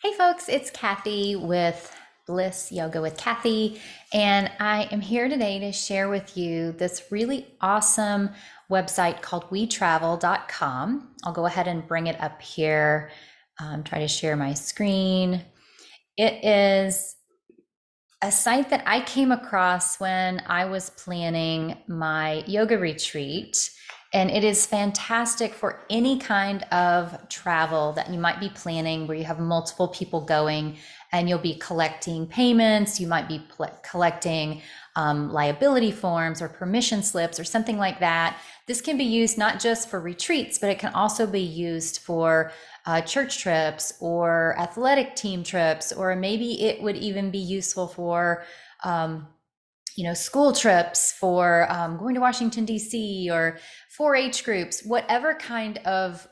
Hey folks, it's Cathy with Bliss Yoga with Cathy, and I am here today to share with you this really awesome website called wetravel.com. I'll go ahead and bring it up here, try to share my screen. It is a site that I came across when I was planning my yoga retreat. And it is fantastic for any kind of travel that you might be planning where you have multiple people going and you'll be collecting payments. You might be collecting liability forms or permission slips or something like that. This can be used not just for retreats, but it can also be used for church trips or athletic team trips, or maybe it would even be useful for school trips, for going to Washington, D.C., or 4-H groups, whatever kind of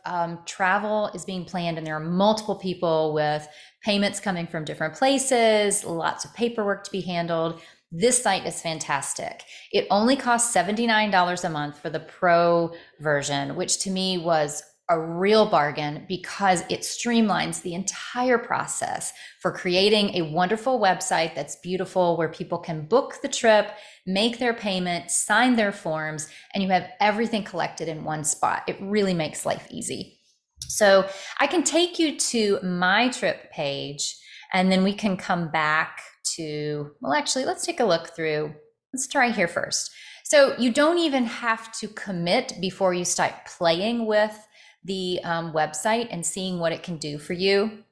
travel is being planned. And there are multiple people with payments coming from different places, lots of paperwork to be handled. This site is fantastic. It only costs $79 a month for the pro version, which to me was a real bargain because it streamlines the entire process for creating a wonderful website that's beautiful, where people can book the trip, make their payment, sign their forms, and you have everything collected in one spot. It really makes life easy. So I can take you to my trip page, and then we can come back to, well, actually, let's take a look through. Let's try here first. So you don't even have to commit before you start playing with the website and seeing what it can do for you.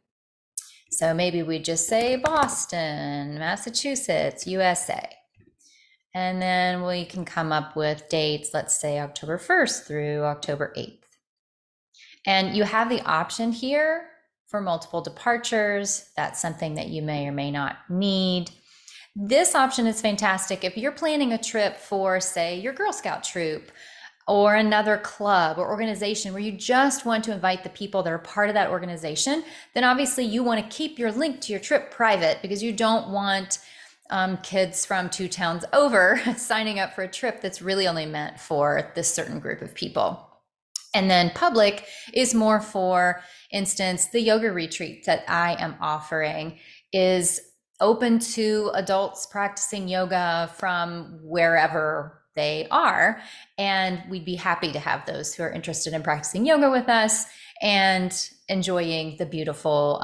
So maybe we just say Boston, Massachusetts, USA. And then we can come up with dates, let's say October 1st through October 8th. And you have the option here for multiple departures. That's something that you may or may not need. This option is fantastic if you're planning a trip for, say, your Girl Scout troop, or another club or organization where you just want to invite the people that are part of that organization. Then obviously you want to keep your link to your trip private, because you don't want kids from 2 towns over signing up for a trip that's really only meant for this certain group of people. And then public is more, for instance, the yoga retreat that I am offering is open to adults practicing yoga from wherever they are. And we'd be happy to have those who are interested in practicing yoga with us and enjoying the beautiful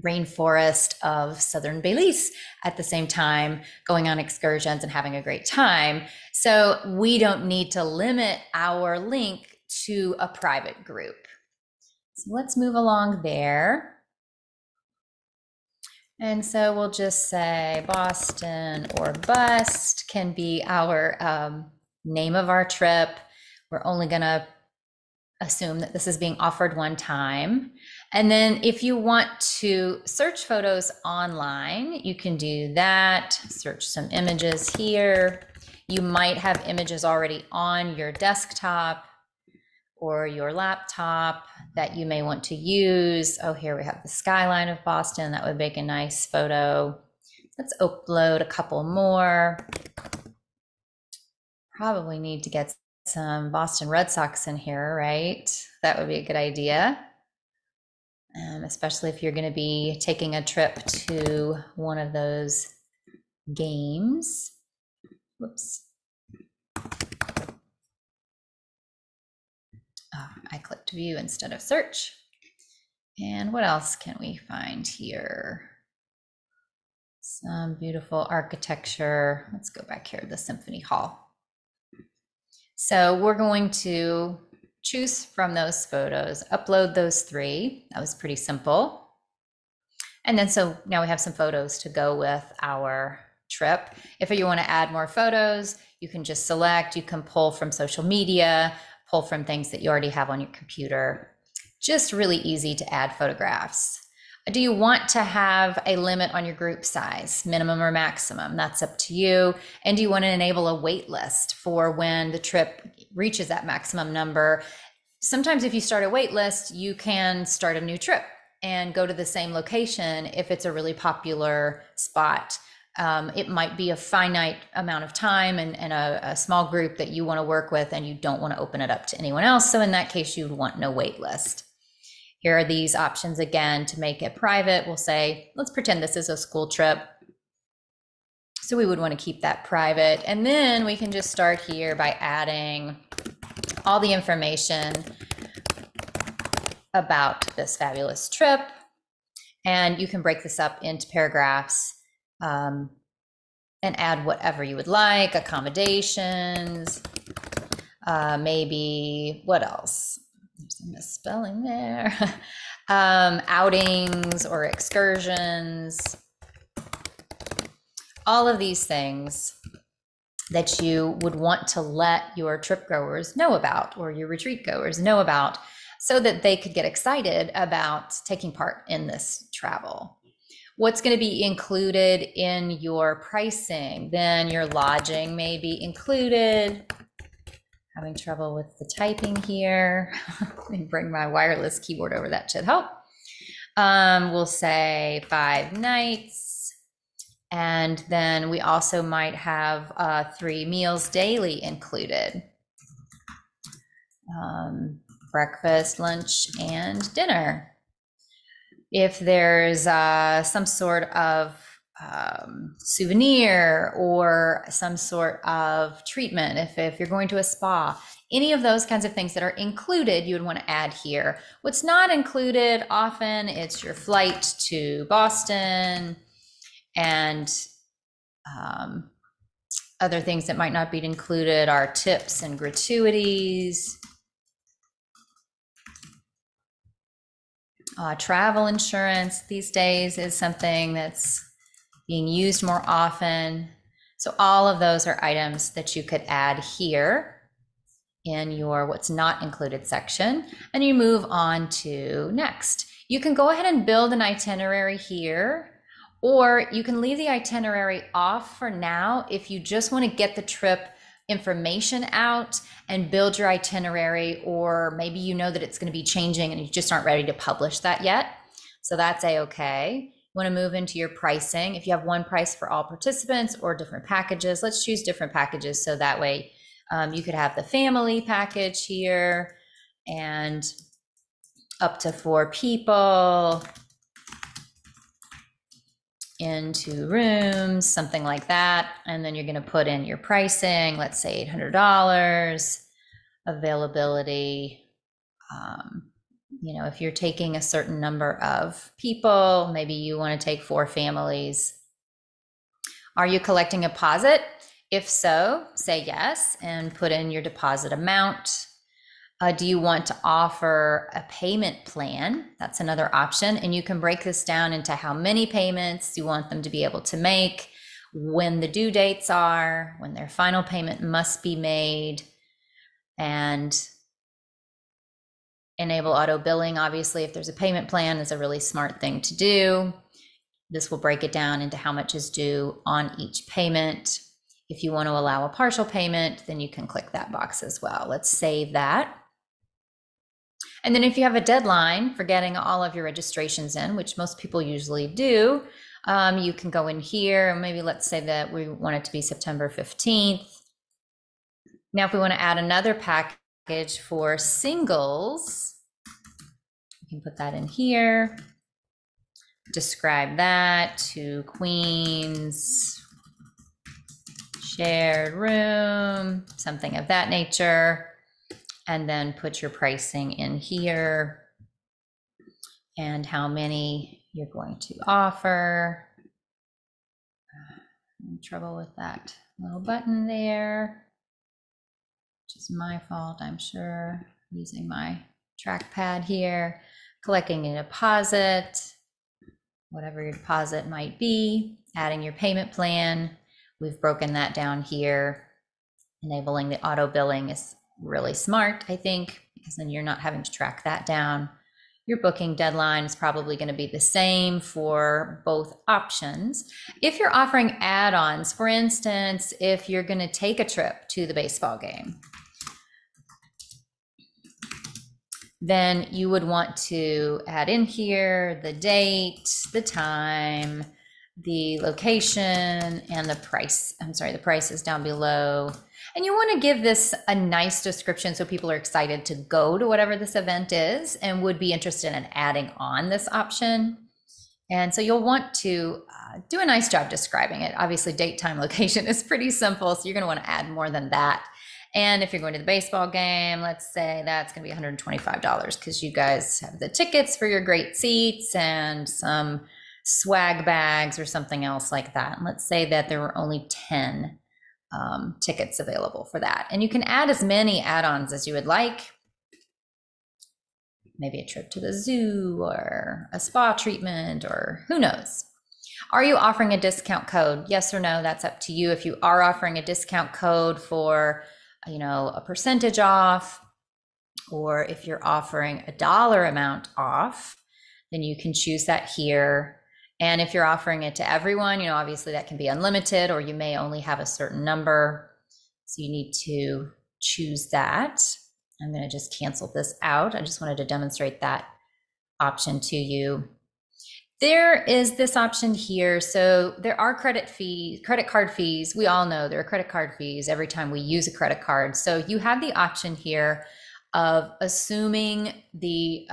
rainforest of southern Belize at the same time, going on excursions and having a great time. So we don't need to limit our link to a private group. So let's move along there. And so we'll just say Boston or bust can be our name of our trip. We're only going to assume that this is being offered one time. And then if you want to search photos online, you can do that. Search some images here. You might have images already on your desktop or your laptop that you may want to use. Oh, here we have the skyline of Boston. That would make a nice photo. Let's upload a couple more. Probably need to get some Boston Red Sox in here, right? That would be a good idea. Especially if you're going to be taking a trip to one of those games. Whoops. I clicked view instead of search. And what else can we find here? Some beautiful architecture. Let's go back here to the Symphony Hall. So we're going to choose from those photos, upload those 3. That was pretty simple. And then so now we have some photos to go with our trip. If you want to add more photos, you can just select, you can pull from social media, pull from things that you already have on your computer. Just really easy to add photographs. Do you want to have a limit on your group size, minimum or maximum? That's up to you. And do you want to enable a wait list for when the trip reaches that maximum number? Sometimes if you start a wait list, you can start a new trip and go to the same location if it's a really popular spot. It might be a finite amount of time and a small group that you want to work with, and you don't want to open it up to anyone else. So in that case, you would want no wait list. Here are these options again to make it private. We'll say, let's pretend this is a school trip. So we would want to keep that private. And then we can just start here by adding all the information about this fabulous trip. And you can break this up into paragraphs and add whatever you would like, accommodations, maybe, what else? There's a misspelling there. Outings or excursions. All of these things that you would want to let your trip goers know about, or your retreat goers know about, so that they could get excited about taking part in this travel. What's going to be included in your pricing? Then your lodging may be included. Having trouble with the typing here. Let me bring my wireless keyboard over, that should help. We'll say 5 nighs. And then we also might have 3 meals daily included. Breakfast, lunch, and dinner. If there's some sort of souvenir or some sort of treatment, if you're going to a spa, any of those kinds of things that are included, you would want to add here. What's not included, often it's your flight to Boston and other things that might not be included are tips and gratuities. Travel insurance these days is something that's being used more often. So all of those are items that you could add here in your what's not included section, and you move on to next. You can go ahead and build an itinerary here, or you can leave the itinerary off for now if you just want to get the trip information out and build your itinerary, or maybe you know that it's going to be changing and you just aren't ready to publish that yet. So that's a-okay. You want to move into your pricing. If you have one price for all participants or different packages, let's choose different packages so that way you could have the family package here and up to 4 people in 2 rooms, something like that. And then you're going to put in your pricing, let's say $800, availability. You know, if you're taking a certain number of people, maybe you want to take 4 families. Are you collecting a deposit? If so, say yes and put in your deposit amount. Do you want to offer a payment plan? That's another option. And you can break this down into how many payments you want them to be able to make, when the due dates are, when their final payment must be made, and enable auto billing. Obviously, if there's a payment plan, is a really smart thing to do. This will break it down into how much is due on each payment. If you want to allow a partial payment, then you can click that box as well. Let's save that. And then if you have a deadline for getting all of your registrations in, which most people usually do, you can go in here. Maybe let's say that we want it to be September 15th. Now, if we want to add another package for singles, you can put that in here. Describe that, 2 queens, shared room, something of that nature. And then put your pricing in here and how many you're going to offer. I'm in trouble with that little button there, which is my fault, I'm sure. Using my trackpad here, collecting a deposit, whatever your deposit might be, adding your payment plan. We've broken that down here. Enabling the auto billing is really smart, I think, because then you're not having to track that down. Your booking deadline is probably going to be the same for both options. If you're offering add-ons, for instance, if you're going to take a trip to the baseball game, then you would want to add in here the date, the time, the location, and the price. I'm sorry, the price is down below. And you want to give this a nice description so people are excited to go to whatever this event is and would be interested in adding on this option. And so you'll want to do a nice job describing it. Obviously, date, time, location is pretty simple, so you're going to want to add more than that. And if you're going to the baseball game, let's say that's going to be $125 because you guys have the tickets for your great seats and some swag bags or something else like that. And let's say that there were only 10 tickets available for that. And you can add as many add-ons as you would like. Maybe a trip to the zoo or a spa treatment or who knows. Are you offering a discount code? Yes or no, that's up to you. If you are offering a discount code for, a percentage off, or if you're offering a dollar amount off, then you can choose that here. And if you're offering it to everyone, obviously that can be unlimited, or you may only have a certain number. So you need to choose that. I'm going to just cancel this out. I just wanted to demonstrate that option to you. There is this option here. So there are credit card fees. We all know there are credit card fees every time we use a credit card. So you have the option here of assuming the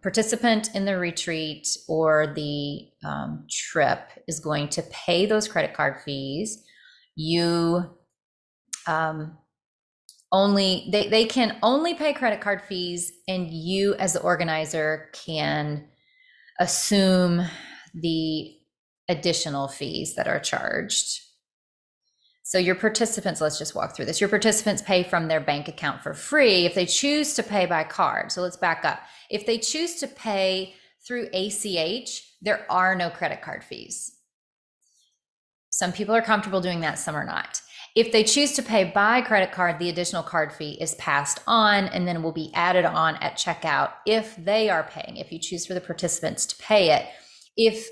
participant in the retreat or the trip is going to pay those credit card fees. You they can only pay credit card fees, and you as the organizer can assume the additional fees that are charged. So your participants, let's just walk through this. Your participants pay from their bank account for free if they choose to pay by card. So let's back up. If they choose to pay through ACH, there are no credit card fees. Some people are comfortable doing that, some are not. If they choose to pay by credit card, the additional card fee is passed on and then will be added on at checkout if they are paying, if you choose for the participants to pay it. If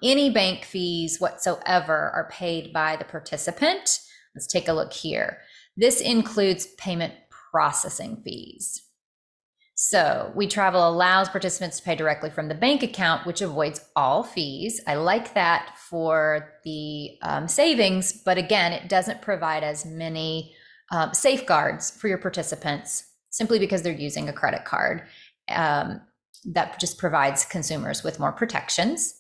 any bank fees whatsoever are paid by the participant, let's take a look here. This includes payment processing fees. So We Travel allows participants to pay directly from the bank account, which avoids all fees. I like that for the savings, but again, it doesn't provide as many safeguards for your participants simply because they're using a credit card. That just provides consumers with more protections.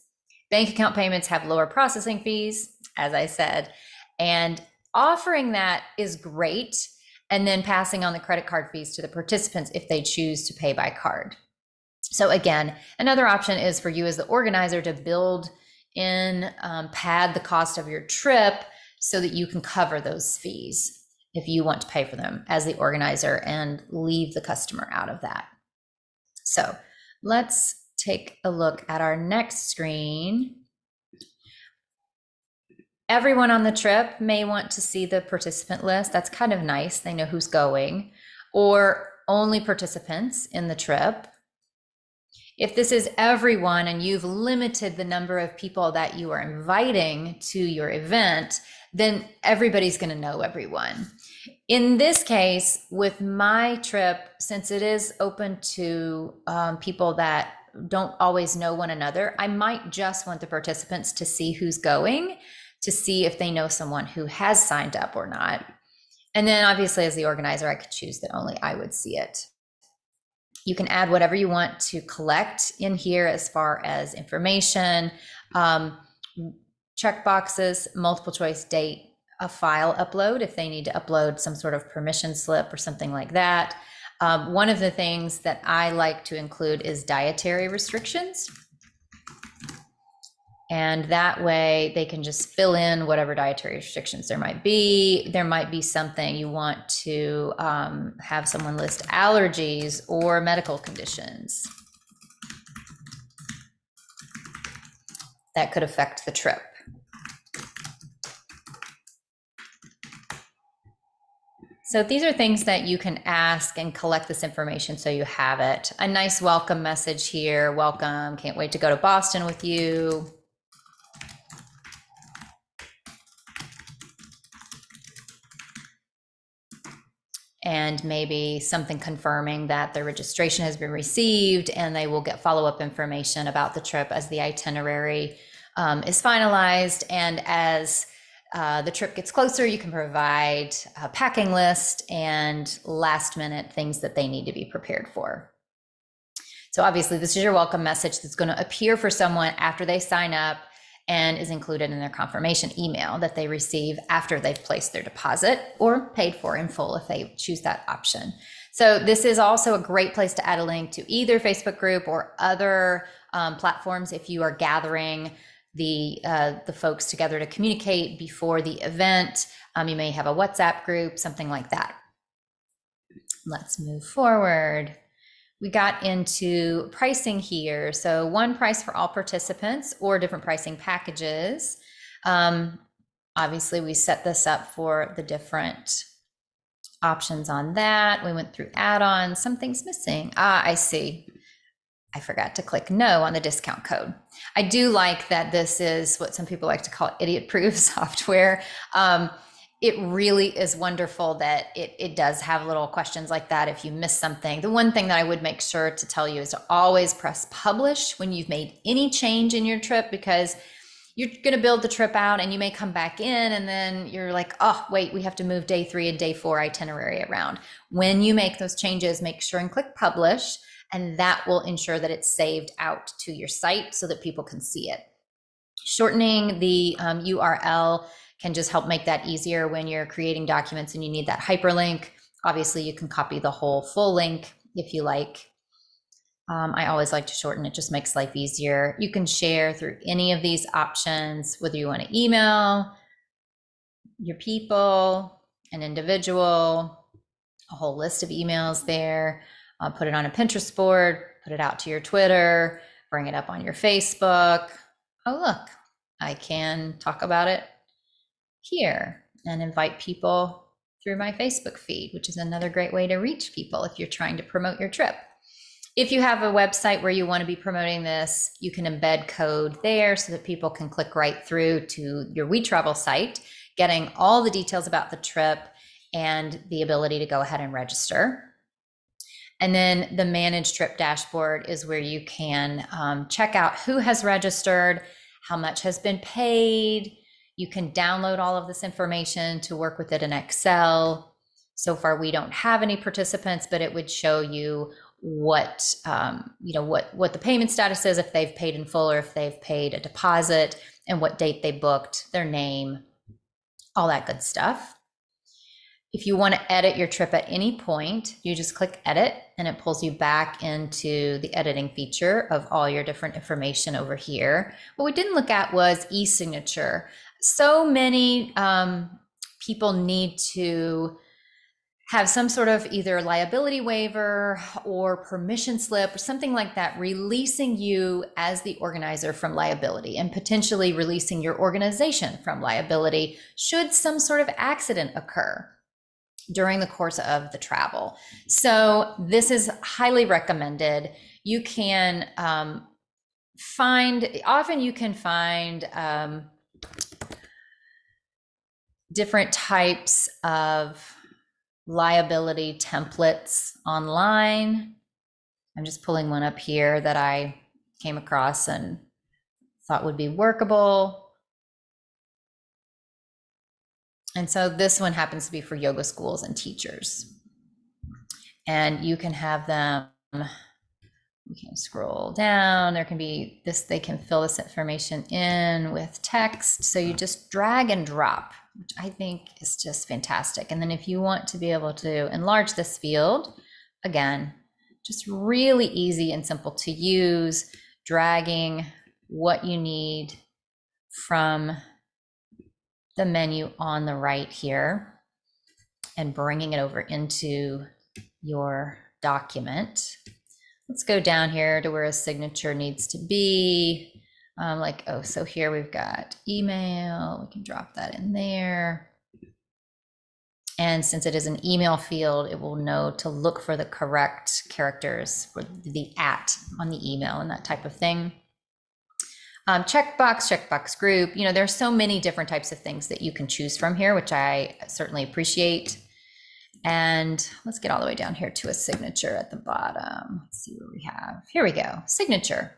Bank account payments have lower processing fees, as I said, and offering that is great. And then passing on the credit card fees to the participants if they choose to pay by card. So again, another option is for you as the organizer to build in, pad the cost of your trip so that you can cover those fees if you want to pay for them as the organizer and leave the customer out of that. So let's take a look at our next screen. Everyone on the trip may want to see the participant list. That's kind of nice. They know who's going, or only participants in the trip. If this is everyone and you've limited the number of people that you are inviting to your event, then everybody's going to know everyone. In this case, with my trip, since it is open to people that don't always know one another, I might just want the participants to see who's going, to see if they know someone who has signed up or not. And then obviously as the organizer, I could choose that only I would see it. You can add whatever you want to collect in here as far as information, check boxes, multiple choice date, a file upload if they need to upload some sort of permission slip or something like that. One of the things that I like to include is dietary restrictions. And that way they can just fill in whatever dietary restrictions there might be. There might be something you want to have someone list allergies or medical conditions that could affect the trip. So these are things that you can ask and collect this information so you have it. A nice welcome message here. Welcome, can't wait to go to Boston with you. And maybe something confirming that the registration has been received, and they will get follow-up information about the trip as the itinerary is finalized and as the trip gets closer, you can provide a packing list and last minute things that they need to be prepared for. So obviously this is your welcome message that's going to appear for someone after they sign up and is included in their confirmation email that they receive after they've placed their deposit or paid for in full if they choose that option. So this is also a great place to add a link to either Facebook group or other platforms if you are gathering the folks together to communicate before the event. You may have a WhatsApp group, something like that. Let's move forward. We got into pricing here. So one price for all participants or different pricing packages. Obviously, we set this up for the different options on that. We went through add-ons. Something's missing. I see. I forgot to click no on the discount code. I do like that this is what some people like to call idiot-proof software. It really is wonderful that it does have little questions like that if you miss something. The one thing that I would make sure to tell you is to always press publish when you've made any change in your trip, because you're going to build the trip out and you may come back in and then you're like, oh, wait, we have to move day 3 and day 4 itinerary around. When you make those changes, make sure and click publish, and that will ensure that it's saved out to your site so that people can see it. Shortening the URL can just help make that easier when you're creating documents and you need that hyperlink. Obviously, you can copy the whole full link if you like. I always like to shorten it, just makes life easier. You can share through any of these options, whether you want to email your people, an individual, a whole list of emails there, put it on a Pinterest board, put it out to your Twitter, bring it up on your Facebook. Oh, look, I can talk about it here and invite people through my Facebook feed, which is another great way to reach people if you're trying to promote your trip. If you have a website where you want to be promoting this, you can embed code there so that people can click right through to your We Travel site, getting all the details about the trip and the ability to go ahead and register. And then the Manage Trip dashboard is where you can check out who has registered, how much has been paid. You can download all of this information to work with it in Excel. So far, we don't have any participants, but it would show you what what the payment status is, if they've paid in full or if they've paid a deposit, and what date they booked, their name, all that good stuff. If you want to edit your trip at any point, you just click edit and it pulls you back into the editing feature of all your different information over here. What we didn't look at was e-signature. So many people need to have some sort of either liability waiver or permission slip or something like that, releasing you as the organizer from liability and potentially releasing your organization from liability should some sort of accident occur during the course of the travel. So this is highly recommended. You can often you can find different types of liability templates online. I'm just pulling one up here that I came across and thought would be workable. And so this one happens to be for yoga schools and teachers. And you can have them, you can scroll down, there can be this, they can fill this information in with text. So you just drag and drop, which I think is just fantastic. And then if you want to be able to enlarge this field, again, just really easy and simple to use, dragging what you need from the menu on the right here and bringing it over into your document. Let's go down here to where a signature needs to be. So here we've got email, we can drop that in there. And since it is an email field, it will know to look for the correct characters for the @ on the email and that type of thing. Checkbox group, there's so many different types of things that you can choose from here, which I certainly appreciate. And let's get all the way down here to a signature at the bottom. Let's see what we have. Here we go, signature.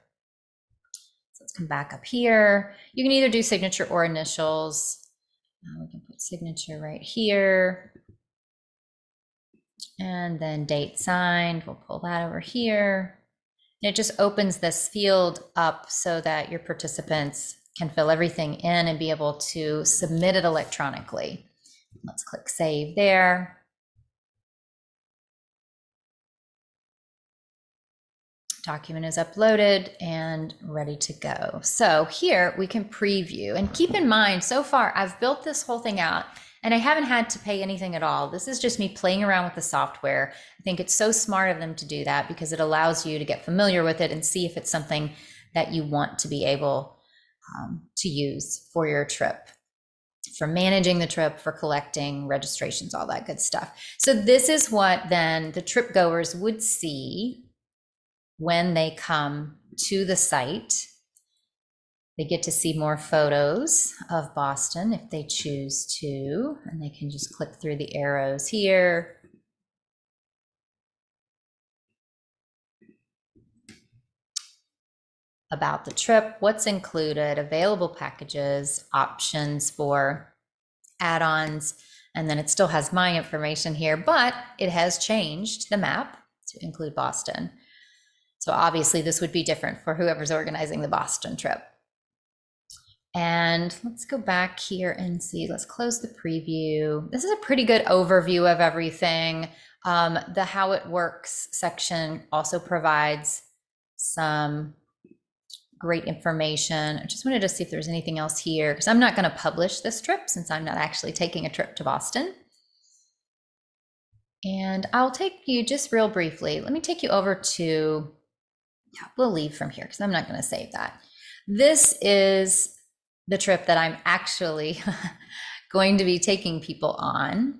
So let's come back up here. You can either do signature or initials. We can put signature right here. And then date signed, we'll pull that over here. And it just opens this field up so that your participants can fill everything in and be able to submit it electronically. Let's click save there. Document is uploaded and ready to go. So here we can preview, and keep in mind, so far I've built this whole thing out and I haven't had to pay anything at all. This is just me playing around with the software. I think it's so smart of them to do that because it allows you to get familiar with it and see if it's something that you want to be able to use for your trip, for managing the trip, for collecting registrations, all that good stuff. So this is what then the trip goers would see when they come to the site. They get to see more photos of Boston if they choose to, and they can just click through the arrows here. About the trip, what's included, available packages, options for add-ons, and then it still has my information here, but it has changed the map to include Boston. So obviously this would be different for whoever's organizing the Boston trip. And let's go back here and see, let's close the preview. This is a pretty good overview of everything. The how it works section also provides some great information. I just wanted to see if there's anything else here, because I'm not going to publish this trip since I'm not actually taking a trip to Boston. And I'll take you just real briefly. Let me take you over to, we'll leave from here because I'm not going to save that. This is the trip that I'm actually going to be taking people on.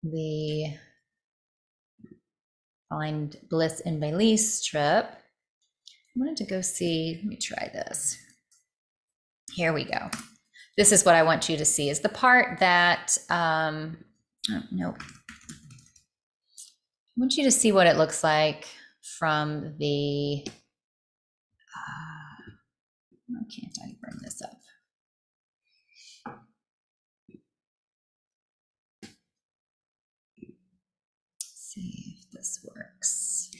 The Find Bliss in Belize trip. I wanted to go see, let me try this. Here we go. This is what I want you to see, is the part that, oh, no. I want you to see what it looks like from the, why can't I bring this up? Let's see if this works.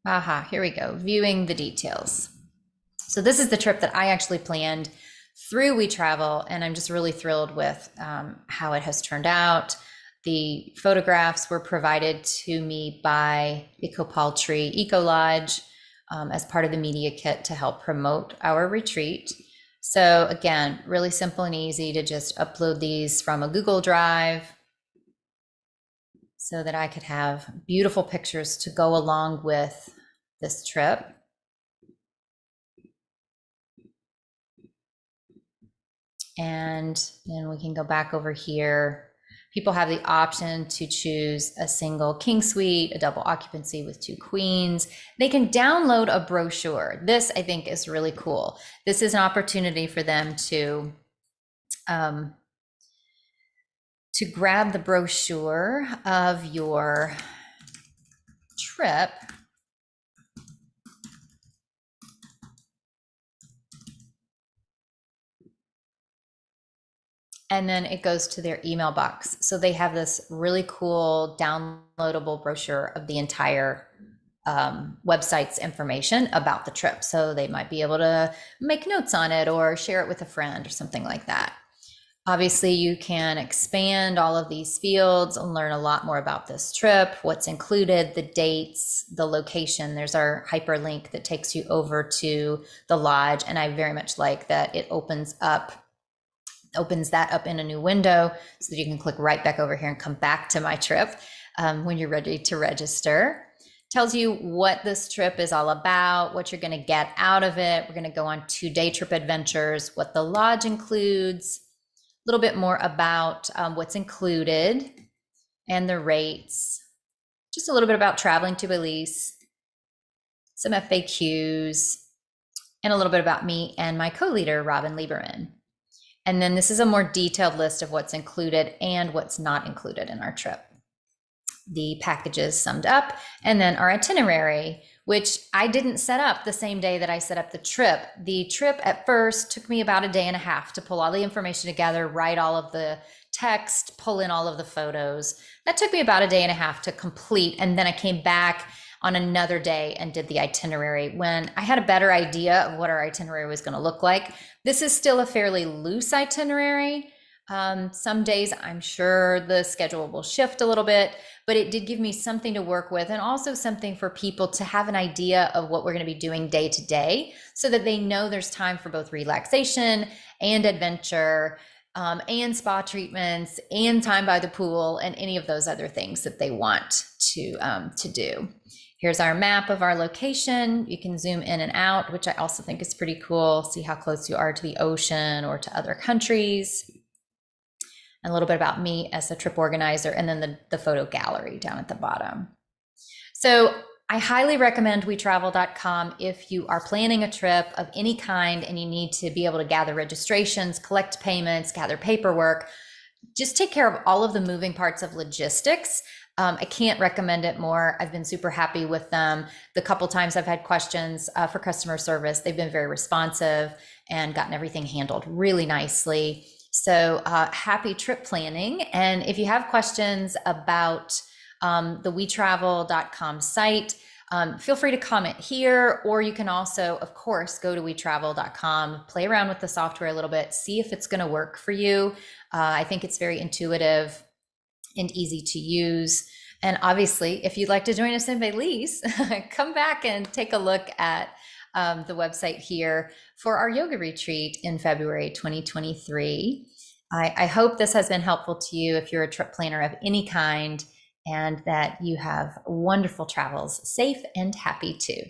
Aha, here we go, viewing the details. So this is the trip that I actually planned through We Travel, and I'm just really thrilled with how it has turned out. The photographs were provided to me by Ecopaltry Eco Lodge as part of the media kit to help promote our retreat. So again, really simple and easy to just upload these from a Google Drive so that I could have beautiful pictures to go along with this trip. And then we can go back over here. People have the option to choose a single king suite, a double occupancy with 2 queens. They can download a brochure. This, I think, is really cool. This is an opportunity for them to grab the brochure of your trip and then it goes to their email box. So they have this really cool downloadable brochure of the entire website's information about the trip. So they might be able to make notes on it or share it with a friend or something like that. Obviously, you can expand all of these fields and learn a lot more about this trip, what's included, the dates, the location. There's our hyperlink that takes you over to the lodge. And I very much like that it opens that up in a new window so that you can click right back over here and come back to my trip when you're ready to register. Tells you what this trip is all about, what you're going to get out of it. We're going to go on 2-day trip adventures, what the lodge includes, a little bit more about what's included and the rates, just a little bit about traveling to Belize, some FAQs, and a little bit about me and my co-leader, Robin Lieberman. And then this is a more detailed list of what's included and what's not included in our trip. the packages summed up, and then our itinerary, which I didn't set up the same day that I set up the trip. The trip at first took me about a day and a half to pull all the information together, write all of the text, pull in all of the photos. That took me about a day and a half to complete. And then I came back on another day and did the itinerary when I had a better idea of what our itinerary was going to look like. This is still a fairly loose itinerary. Some days I'm sure the schedule will shift a little bit, but it did give me something to work with, and also something for people to have an idea of what we're going to be doing day to day, so that they know there's time for both relaxation and adventure, and spa treatments and time by the pool and any of those other things that they want to do. Here's our map of our location. You can zoom in and out, which I also think is pretty cool. See how close you are to the ocean or to other countries. And a little bit about me as a trip organizer, and then the photo gallery down at the bottom. So I highly recommend wetravel.com if you are planning a trip of any kind and you need to be able to gather registrations, collect payments, gather paperwork. Just take care of all of the moving parts of logistics. I can't recommend it more. I've been super happy with them. The couple times I've had questions for customer service, they've been very responsive and gotten everything handled really nicely. So happy trip planning. And if you have questions about the wetravel.com site, feel free to comment here, or you can also, of course, go to wetravel.com, play around with the software a little bit, see if it's going to work for you. I think it's very intuitive and easy to use. And obviously, if you'd like to join us in Belize, come back and take a look at the website here for our yoga retreat in February 2023. I hope this has been helpful to you if you're a trip planner of any kind, and that you have wonderful travels, safe and happy too.